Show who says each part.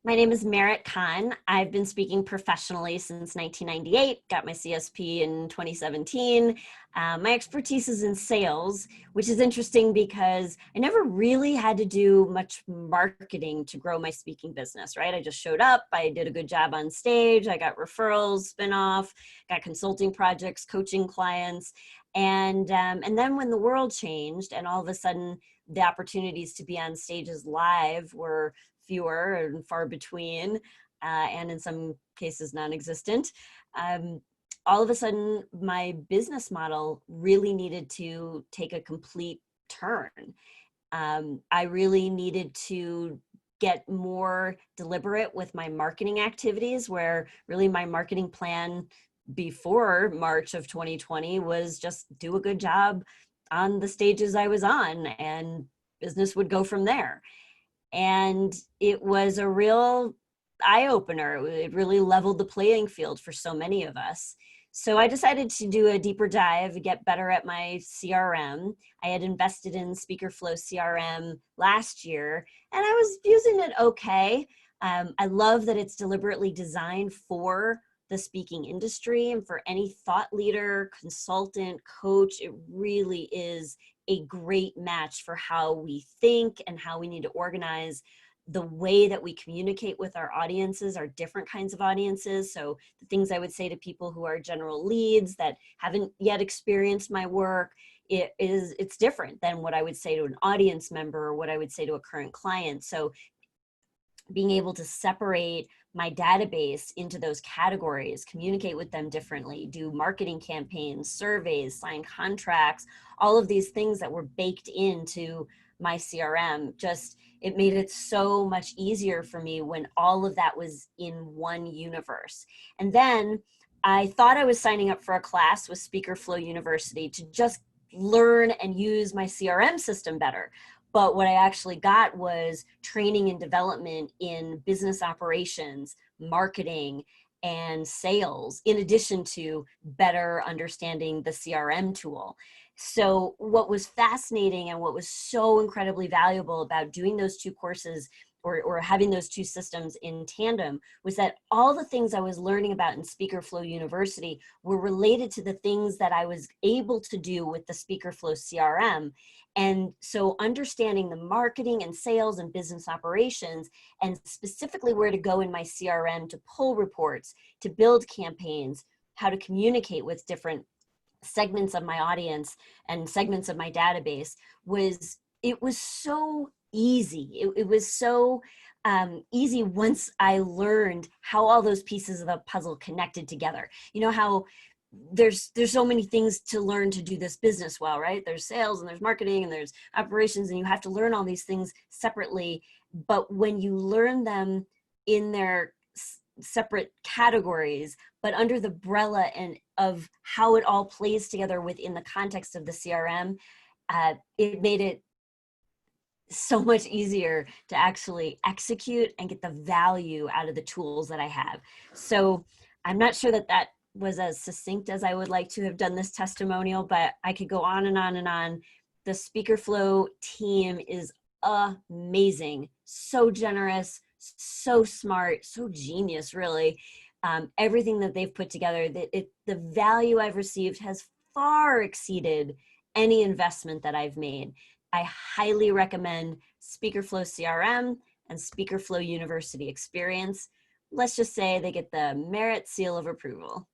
Speaker 1: My name is Kahn. I've been speaking professionally since 1998, got my CSP in 2017. My expertise is in sales, which is interesting because I never really had to do much marketing to grow my speaking business, right? I just showed up, I did a good job on stage, I got referrals, spin-off, got consulting projects, coaching clients. And then when the world changed and all of a sudden the opportunities to be on stages live were fewer and far between, and in some cases non-existent. All of a sudden, my business model really needed to take a complete turn. I really needed to get more deliberate with my marketing activities, where really my marketing plan before March of 2020 was just do a good job on the stages I was on, and business would go from there. And it was a real eye-opener. It really leveled the playing field for so many of us. So I decided to do a deeper dive, get better at my CRM. I had invested in SpeakerFlow CRM last year, and I was using it okay. I love that it's deliberately designed for the speaking industry and for any thought leader, consultant, coach. It really is a great match for how we think and how we need to organize the way that we communicate with our audiences, our different kinds of audiences. So the things I would say to people who are general leads that haven't yet experienced my work, it's different than what I would say to an audience member or what I would say to a current client. So being able to separate my database into those categories, communicate with them differently, do marketing campaigns, surveys, sign contracts, all of these things that were baked into my CRM, just it made it so much easier for me when all of that was in one universe. And then I thought I was signing up for a class with SpeakerFlow University to just learn and use my CRM system better. But what I actually got was training and development in business operations, marketing, and sales, in addition to better understanding the CRM tool. So what was fascinating and what was so incredibly valuable about doing those two courses or having those two systems in tandem was that all the things I was learning about in SpeakerFlow University were related to the things that I was able to do with the SpeakerFlow CRM. And so understanding the marketing and sales and business operations, and specifically where to go in my CRM to pull reports, to build campaigns, how to communicate with different segments of my audience and segments of my database it was so easy. It was so easy once I learned how all those pieces of the puzzle connected together. You know how there's so many things to learn to do this business well, right? There's sales and there's marketing and there's operations, and you have to learn all these things separately. But when you learn them in their separate categories, but under the umbrella and of how it all plays together within the context of the CRM, it made it so much easier to actually execute and get the value out of the tools that I have. So I'm not sure that that was as succinct as I would like to have done this testimonial, but I could go on and on and on. The SpeakerFlow team is amazing, so generous, so smart, so genius, really. Everything that they've put together, the value I've received has far exceeded any investment that I've made. I highly recommend SpeakerFlow CRM and SpeakerFlow University experience. Let's just say they get the merit seal of approval.